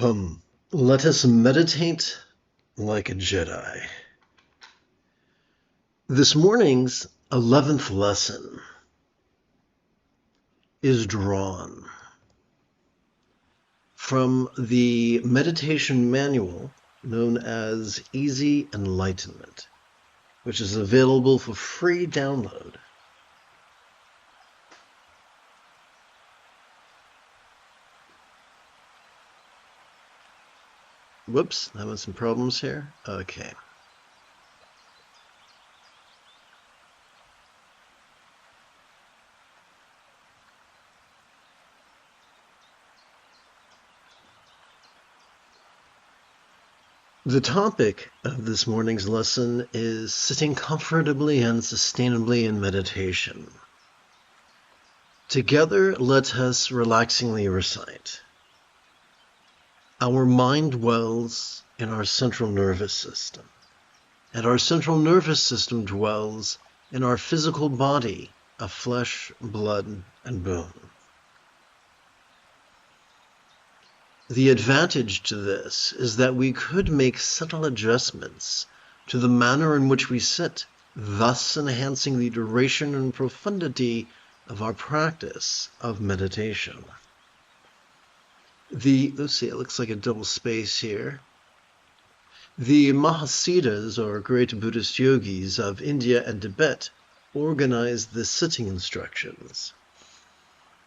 Come, let us meditate like a Jedi. This morning's 11th lesson is drawn from the meditation manual known as Easy Enlightenment, which is available for free download. Whoops, having some problems here. Okay. The topic of this morning's lesson is sitting comfortably and sustainably in meditation. Together, let us relaxingly recite. Our mind dwells in our central nervous system, and our central nervous system dwells in our physical body of flesh, blood, and bone. The advantage to this is that we could make subtle adjustments to the manner in which we sit, thus enhancing the duration and profundity of our practice of meditation. Let's see, it looks like a double space here. The Mahasiddhas, or great Buddhist yogis of India and Tibet, organized the sitting instructions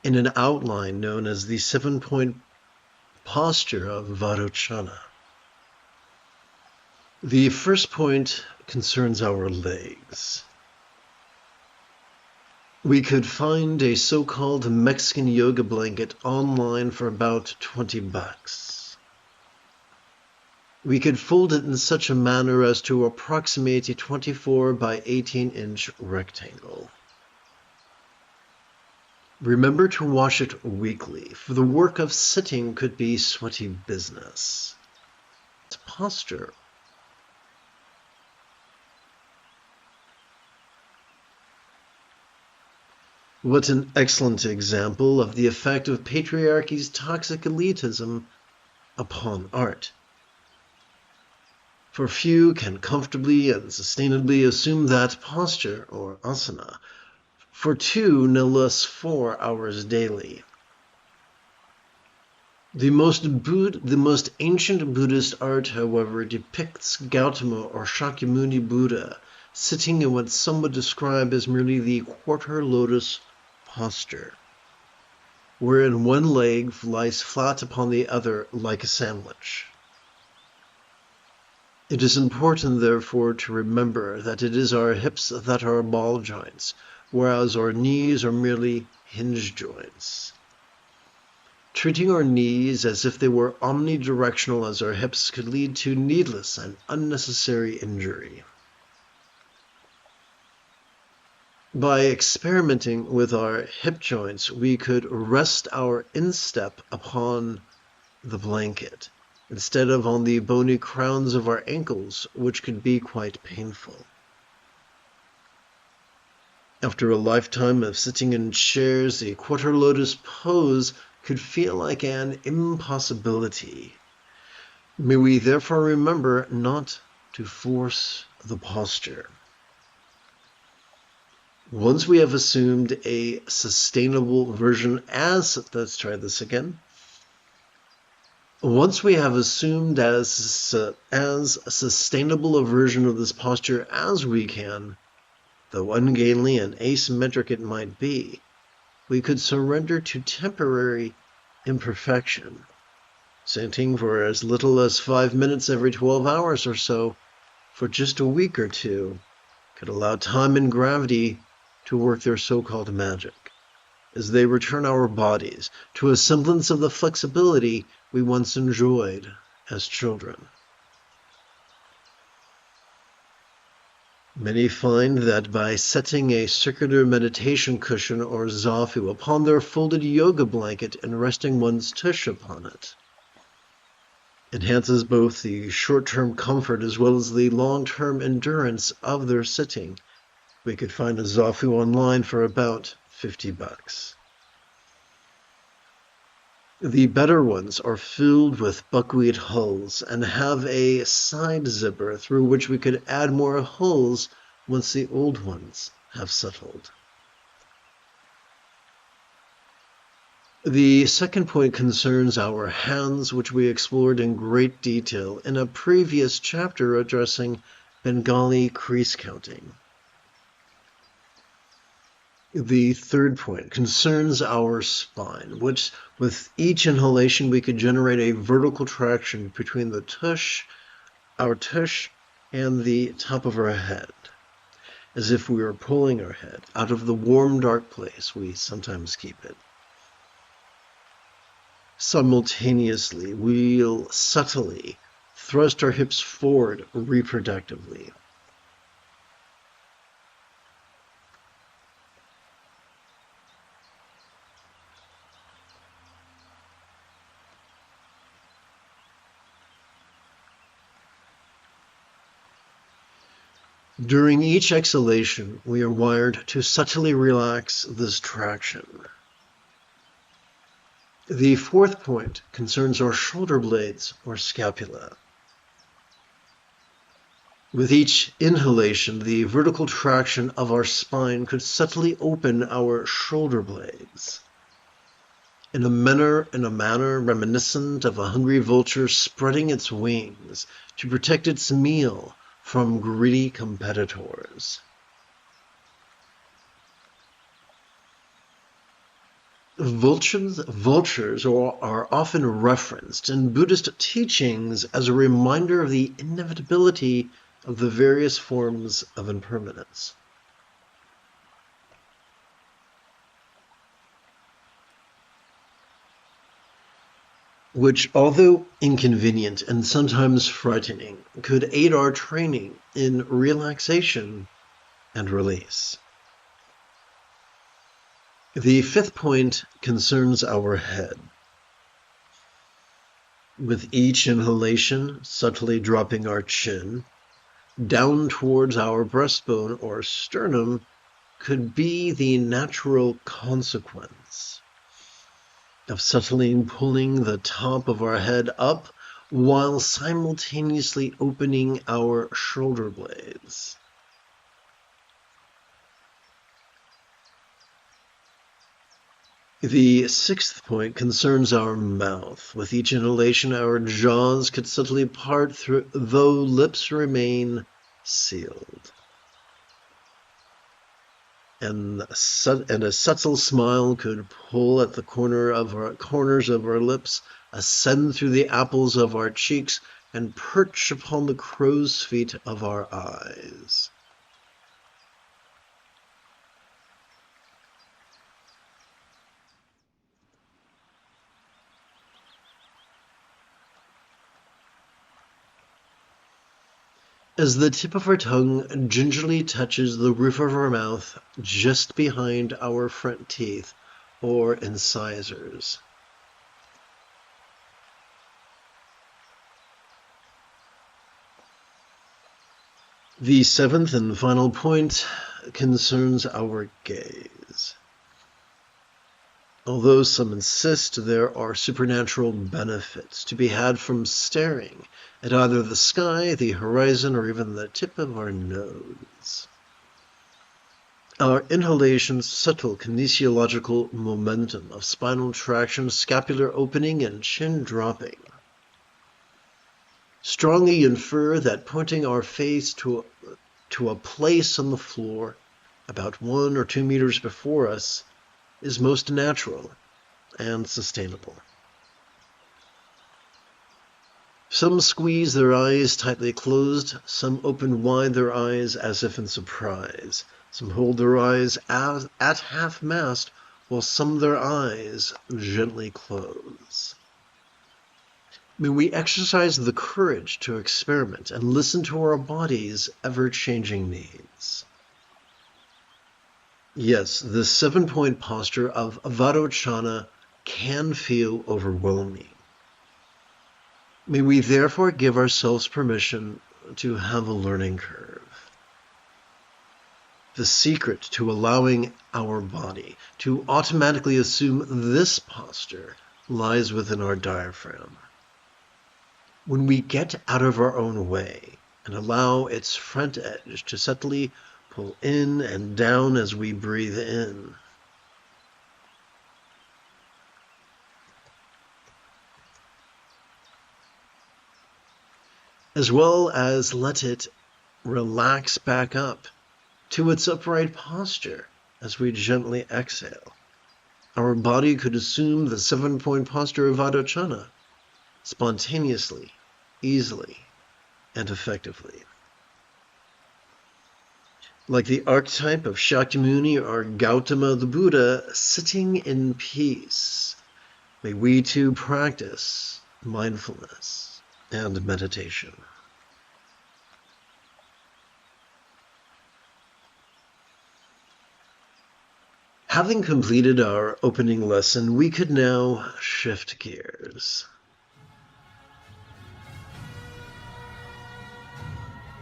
in an outline known as the 7-point posture of Varochana. The first point concerns our legs. We could find a so-called Mexican yoga blanket online for about $20. We could fold it in such a manner as to approximate a 24 by 18-inch rectangle. Remember to wash it weekly, for the work of sitting could be sweaty business. It's posture. What an excellent example of the effect of patriarchy's toxic elitism upon art. For few can comfortably and sustainably assume that posture, or asana, for 2, no less 4 hours daily. The most ancient Buddhist art, however, depicts Gautama or Shakyamuni Buddha sitting in what some would describe as merely the quarter lotus posture, wherein one leg lies flat upon the other like a sandwich. It is important, therefore, to remember that it is our hips that are ball joints, whereas our knees are merely hinge joints. Treating our knees as if they were omnidirectional as our hips could lead to needless and unnecessary injury. By experimenting with our hip joints, we could rest our instep upon the blanket, instead of on the bony crowns of our ankles, which could be quite painful. After a lifetime of sitting in chairs, the quarter lotus pose could feel like an impossibility. May we therefore remember not to force the posture. Once we have assumed a sustainable version let's try this again. Once we have assumed as sustainable a version of this posture as we can, though ungainly and asymmetric it might be, we could surrender to temporary imperfection. Sitting for as little as 5 minutes every 12 hours or so, for just a week or two, could allow time and gravity to work their so-called magic, as they return our bodies to a semblance of the flexibility we once enjoyed as children. Many find that by setting a circular meditation cushion or zafu upon their folded yoga blanket and resting one's tush upon it enhances both the short-term comfort as well as the long-term endurance of their sitting. We could find a zafu online for about $50. The better ones are filled with buckwheat hulls and have a side zipper through which we could add more hulls once the old ones have settled. The second point concerns our hands, which we explored in great detail in a previous chapter addressing Bengali crease counting. The third point concerns our spine, which with each inhalation we could generate a vertical traction between our tush, and the top of our head, as if we were pulling our head out of the warm, dark place we sometimes keep it. Simultaneously, we'll subtly thrust our hips forward reproductively. During each exhalation, we are wired to subtly relax this traction. The fourth point concerns our shoulder blades or scapula. With each inhalation, the vertical traction of our spine could subtly open our shoulder blades. In a manner reminiscent of a hungry vulture spreading its wings to protect its meal from greedy competitors. Vultures are often referenced in Buddhist teachings as a reminder of the inevitability of the various forms of impermanence. Which, although inconvenient and sometimes frightening, could aid our training in relaxation and release. The fifth point concerns our head. With each inhalation, subtly dropping our chin down towards our breastbone or sternum could be the natural consequence of subtly pulling the top of our head up while simultaneously opening our shoulder blades. The sixth point concerns our mouth. With each inhalation, our jaws could subtly part through, though lips remain sealed. And a subtle smile could pull at the corners of our lips, ascend through the apples of our cheeks, and perch upon the crow's feet of our eyes. As the tip of our tongue gingerly touches the roof of our mouth just behind our front teeth or incisors. The seventh and final point concerns our gaze. Although some insist there are supernatural benefits to be had from staring at either the sky, the horizon, or even the tip of our nose. Our inhalation's subtle kinesiological momentum of spinal traction, scapular opening, and chin dropping strongly infer that pointing our face to a place on the floor about 1 or 2 meters before us is most natural and sustainable. Some squeeze their eyes tightly closed, some open wide their eyes as if in surprise, some hold their eyes at half-mast, while some their eyes gently close. May we exercise the courage to experiment and listen to our body's ever-changing needs. Yes, the 7-point posture of Avadocana can feel overwhelming. May we therefore give ourselves permission to have a learning curve. The secret to allowing our body to automatically assume this posture lies within our diaphragm. When we get out of our own way and allow its front edge to subtly pull in and down as we breathe in, as well as let it relax back up to its upright posture as we gently exhale, our body could assume the 7-point posture of Adachana spontaneously, easily, and effectively. Like the archetype of Shakyamuni or Gautama the Buddha sitting in peace, may we too practice mindfulness and meditation. Having completed our opening lesson, we could now shift gears.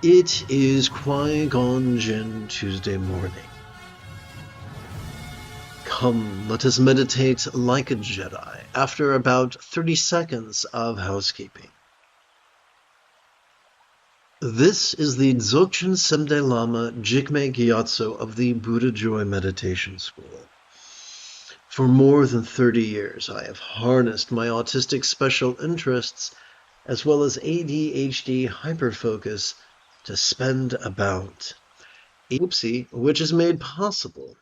It is Qui-Gon Jinn Tuesday morning. Come, let us meditate like a Jedi after about 30 seconds of housekeeping. This is the Dzogchen Semde Lama Jigme Gyatso of the Buddha Joy Meditation School. For more than 30 years, I have harnessed my autistic special interests as well as ADHD hyperfocus to spend about which is made possible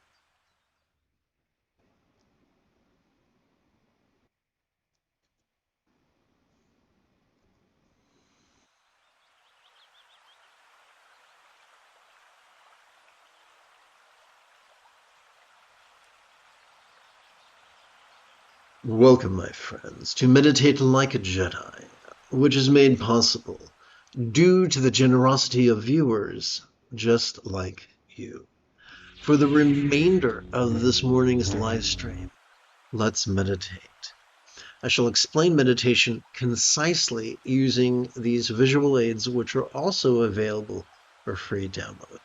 Welcome, my friends, to Meditate Like a Jedi, which is made possible due to the generosity of viewers just like you. For the remainder of this morning's live stream, let's meditate. I shall explain meditation concisely using these visual aids, which are also available for free download.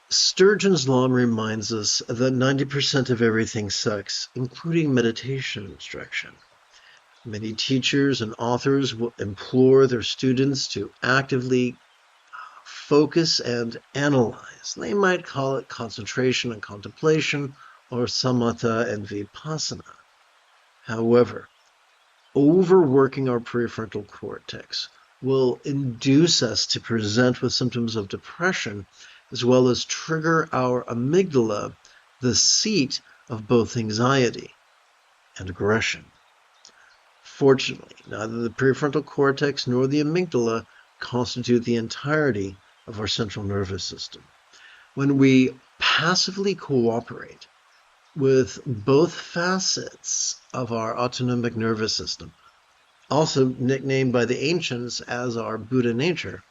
Sturgeon's law reminds us that 90% of everything sucks, including meditation instruction. Many teachers and authors will implore their students to actively focus and analyze. They might call it concentration and contemplation, or samatha and vipassana. However, overworking our prefrontal cortex will induce us to present with symptoms of depression, as well as trigger our amygdala, the seat of both anxiety and aggression. Fortunately, neither the prefrontal cortex nor the amygdala constitute the entirety of our central nervous system. When we passively cooperate with both facets of our autonomic nervous system, also nicknamed by the ancients as our Buddha nature,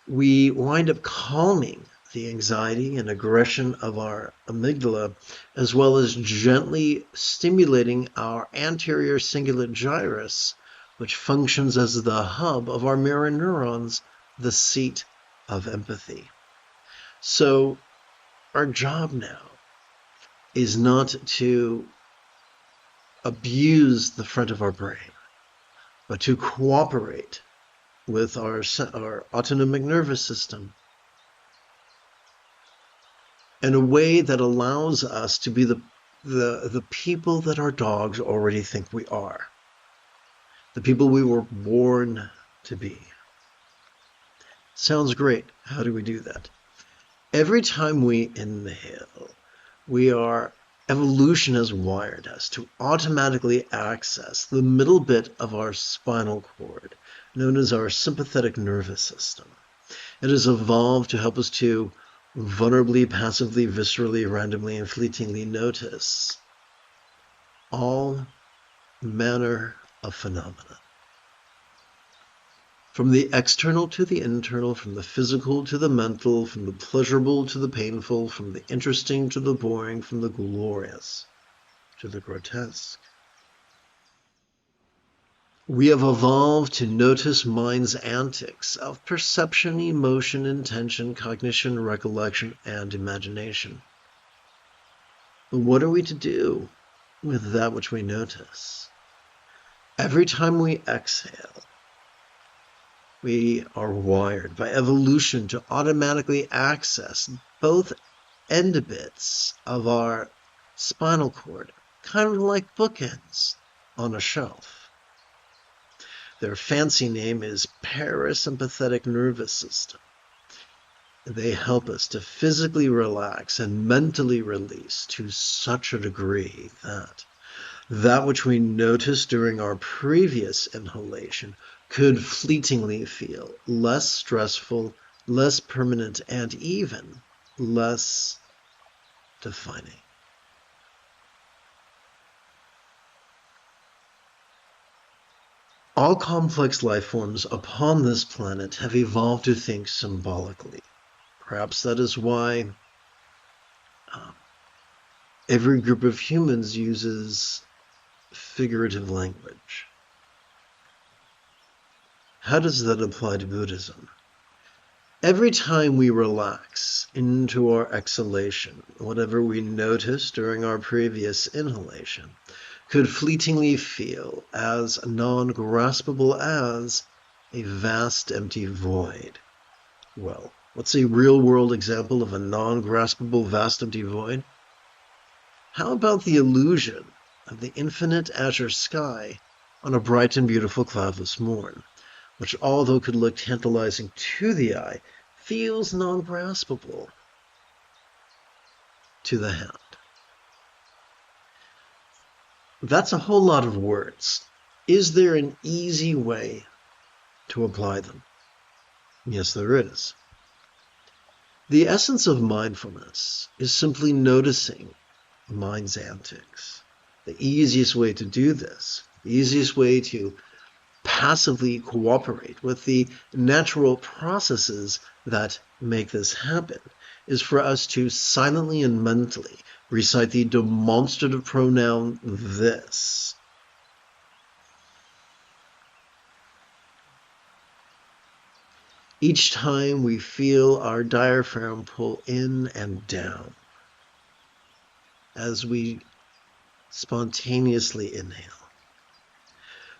we wind up calming the anxiety and aggression of our amygdala, as well as gently stimulating our anterior cingulate gyrus, which functions as the hub of our mirror neurons, the seat of empathy. So our job now is not to abuse the front of our brain, but to cooperate with our autonomic nervous system in a way that allows us to be the people that our dogs already think we are, the people we were born to be. Sounds great. How do we do that? Every time we inhale, evolution has wired us to automatically access the middle bit of our spinal cord, known as our sympathetic nervous system. It has evolved to help us to vulnerably, passively, viscerally, randomly, and fleetingly notice all manner of phenomena. From the external to the internal, from the physical to the mental, from the pleasurable to the painful, from the interesting to the boring, from the glorious to the grotesque. We have evolved to notice mind's antics of perception, emotion, intention, cognition, recollection, and imagination. But what are we to do with that which we notice? Every time we exhale, we are wired by evolution to automatically access both end bits of our spinal cord, kind of like bookends on a shelf. Their fancy name is parasympathetic nervous system. They help us to physically relax and mentally release to such a degree that which we noticed during our previous inhalation could fleetingly feel less stressful, less permanent, and even less defining. All complex life forms upon this planet have evolved to think symbolically. Perhaps that is why every group of humans uses figurative language. How does that apply to Buddhism? Every time we relax into our exhalation, whatever we noticed during our previous inhalation could fleetingly feel as non-graspable as a vast empty void. Well, what's a real-world example of a non-graspable vast empty void? How about the illusion of the infinite azure sky on a bright and beautiful cloudless morn, which, although could look tantalizing to the eye, feels non-graspable to the hand? That's a whole lot of words. Is there an easy way to apply them? Yes, there is. The essence of mindfulness is simply noticing mind's antics. The easiest way to do this, the easiest way to passively cooperate with the natural processes that make this happen, is for us to silently and mentally recite the demonstrative pronoun this. Each time we feel our diaphragm pull in and down as we spontaneously inhale.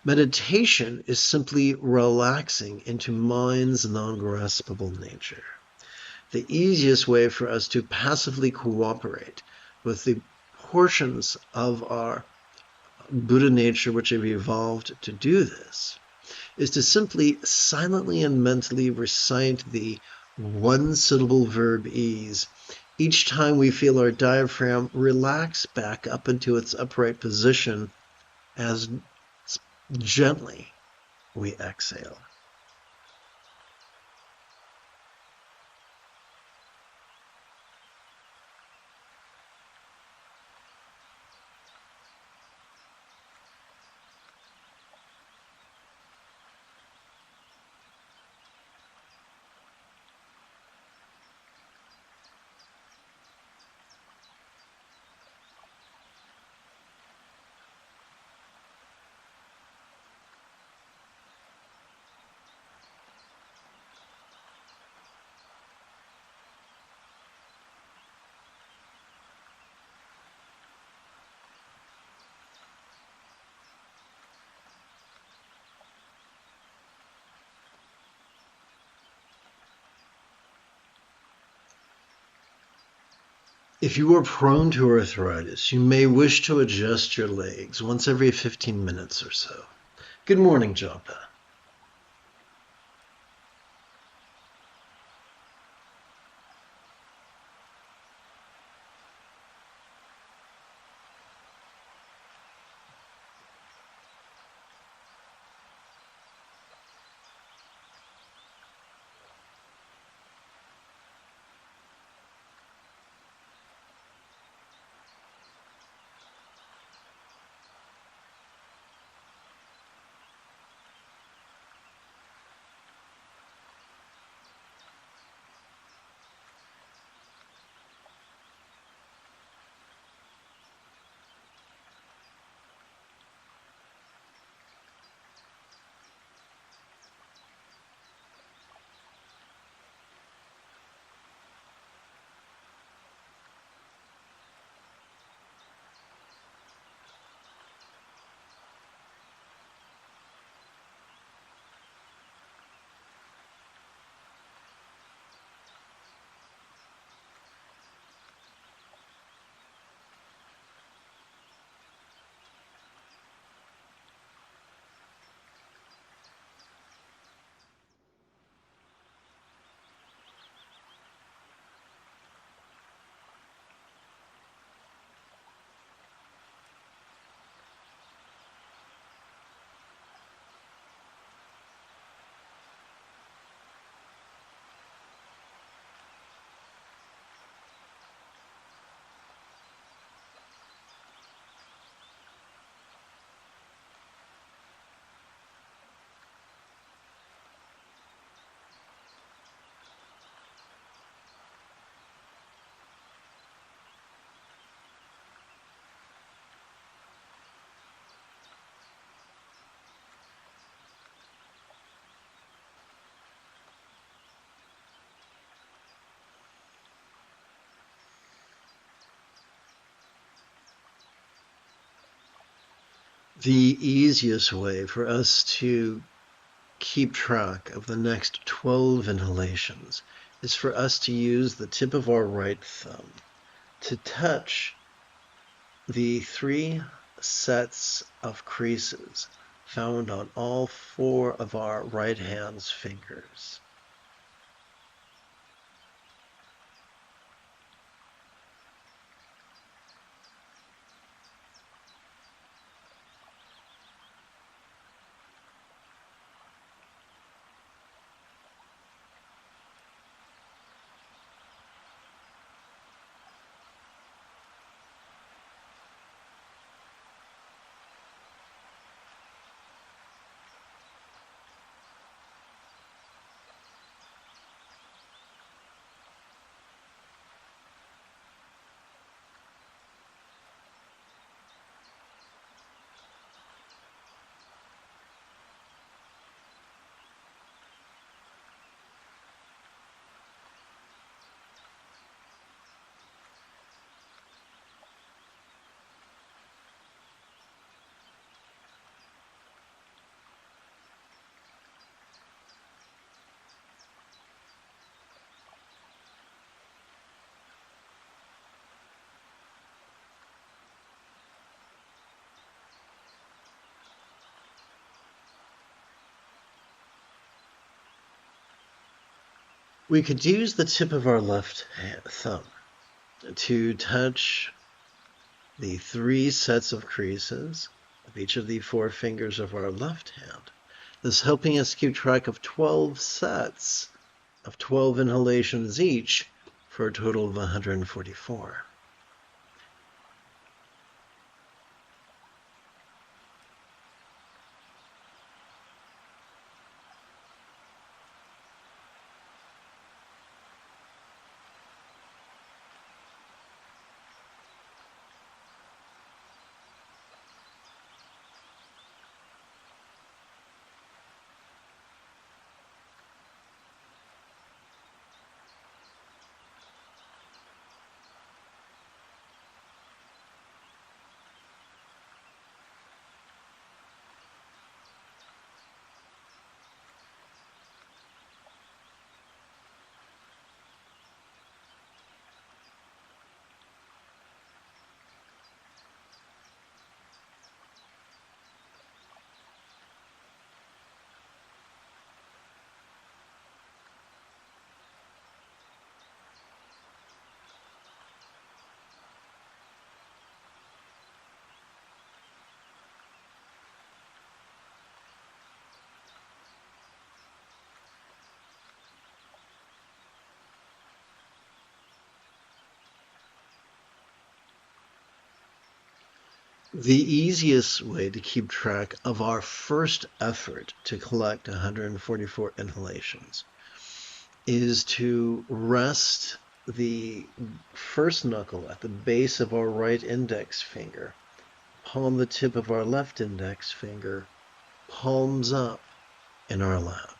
Meditation is simply relaxing into mind's non-graspable nature. The easiest way for us to passively cooperate with the portions of our Buddha nature which have evolved to do this is to simply silently and mentally recite the one-syllable verb ease each time we feel our diaphragm relax back up into its upright position as gently we exhale. If you are prone to arthritis, you may wish to adjust your legs once every 15 minutes or so. Good morning, Japa. The easiest way for us to keep track of the next 12 inhalations is for us to use the tip of our right thumb to touch the 3 sets of creases found on all 4 of our right hand's fingers. We could use the tip of our left thumb to touch the 3 sets of creases of each of the 4 fingers of our left hand, thus helping us keep track of 12 sets of 12 inhalations each for a total of 144. The easiest way to keep track of our first effort to collect 144 inhalations is to rest the first knuckle at the base of our right index finger, palm the tip of our left index finger, palms up in our lap.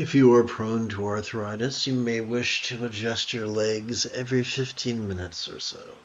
If you are prone to arthritis, you may wish to adjust your legs every 15 minutes or so.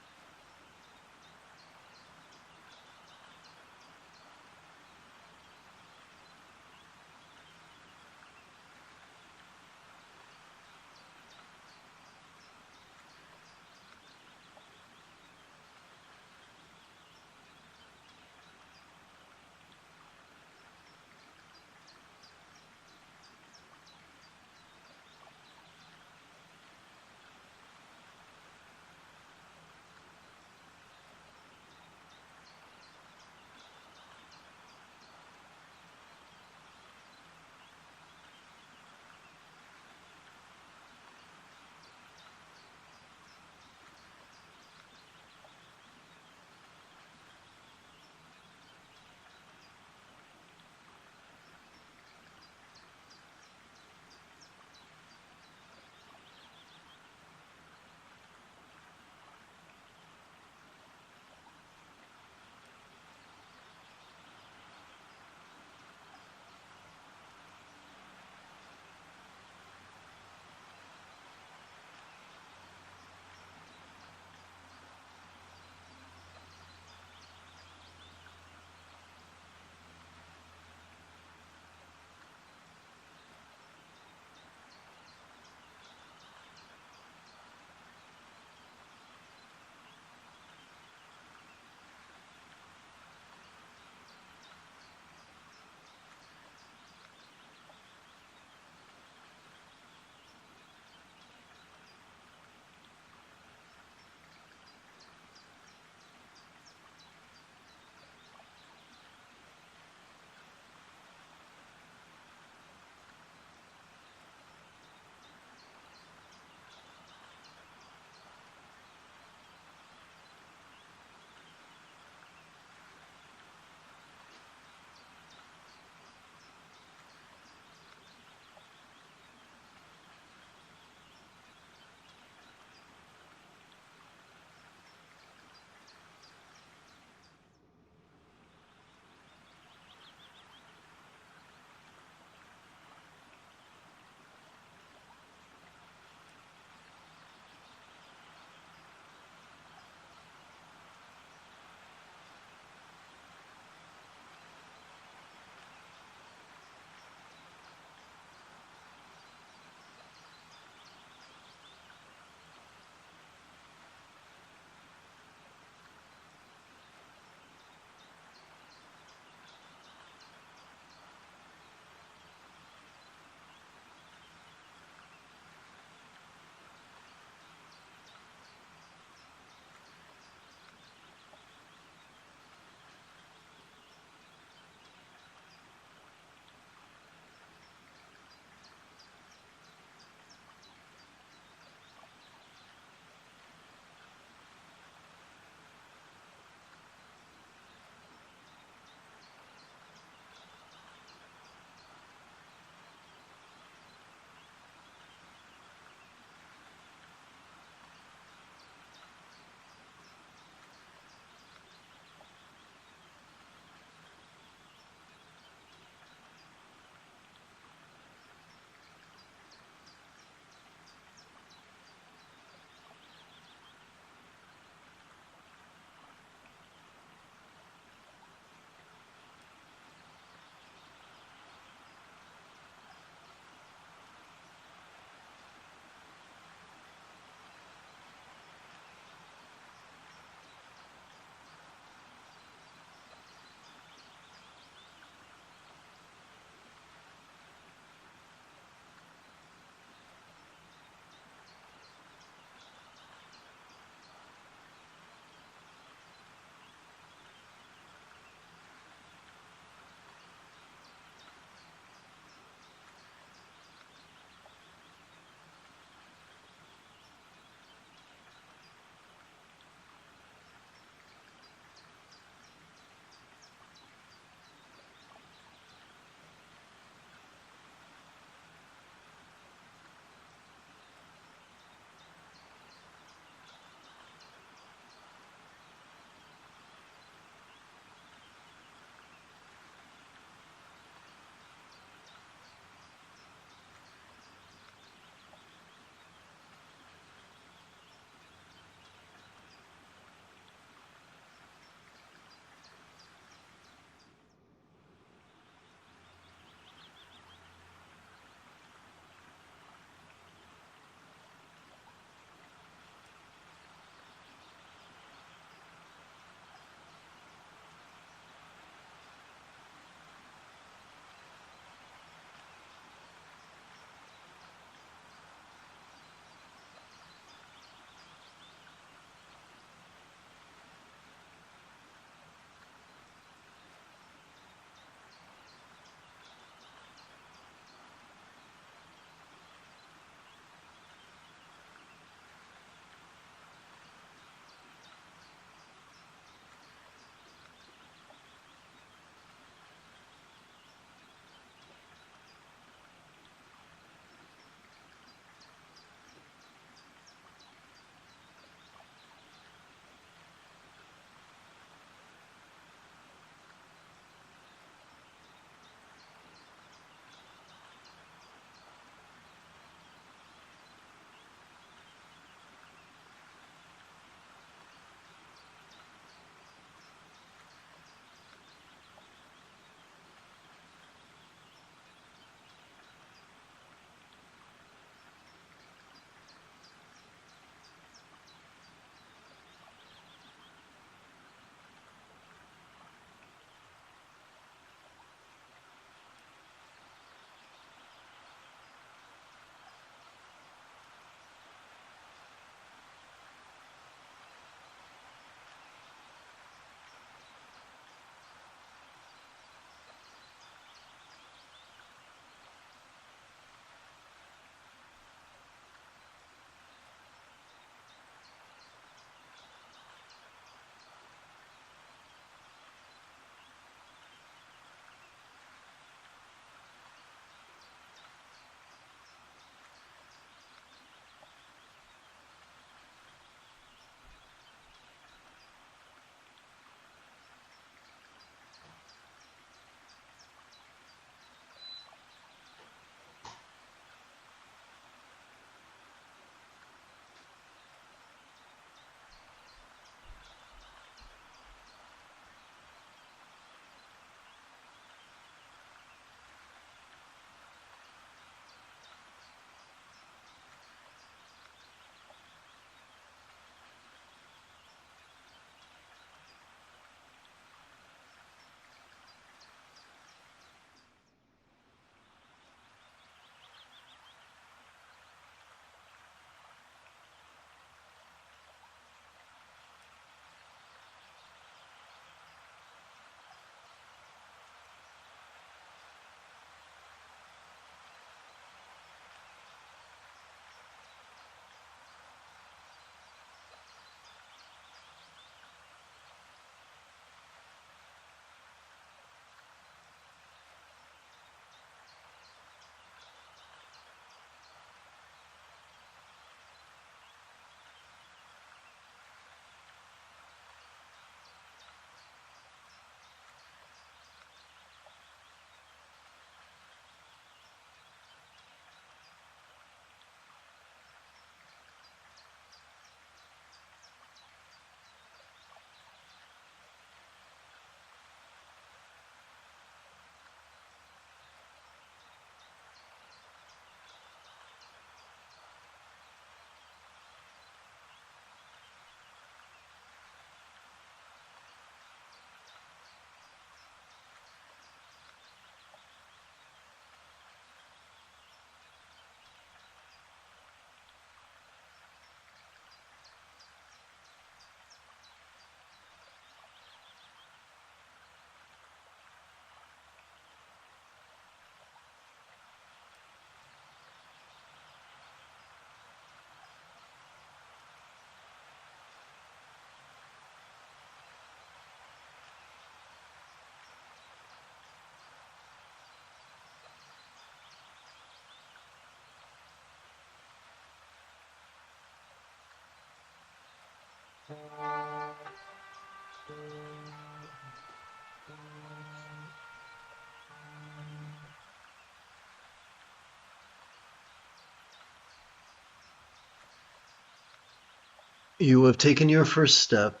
You have taken your first step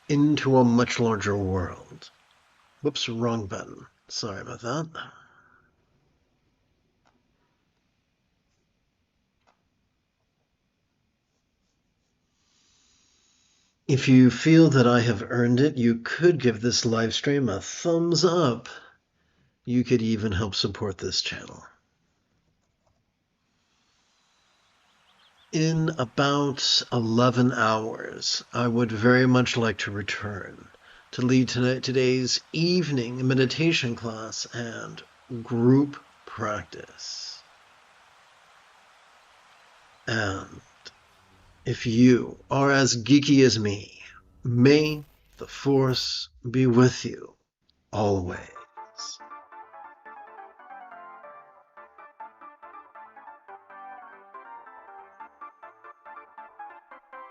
into a much larger world. Whoops, wrong button. Sorry about that. If you feel that I have earned it, you could give this live stream a thumbs up. You could even help support this channel. In about 11 hours, I would very much like to return to lead today's evening meditation class and group practice. And if you are as geeky as me, may the Force be with you always.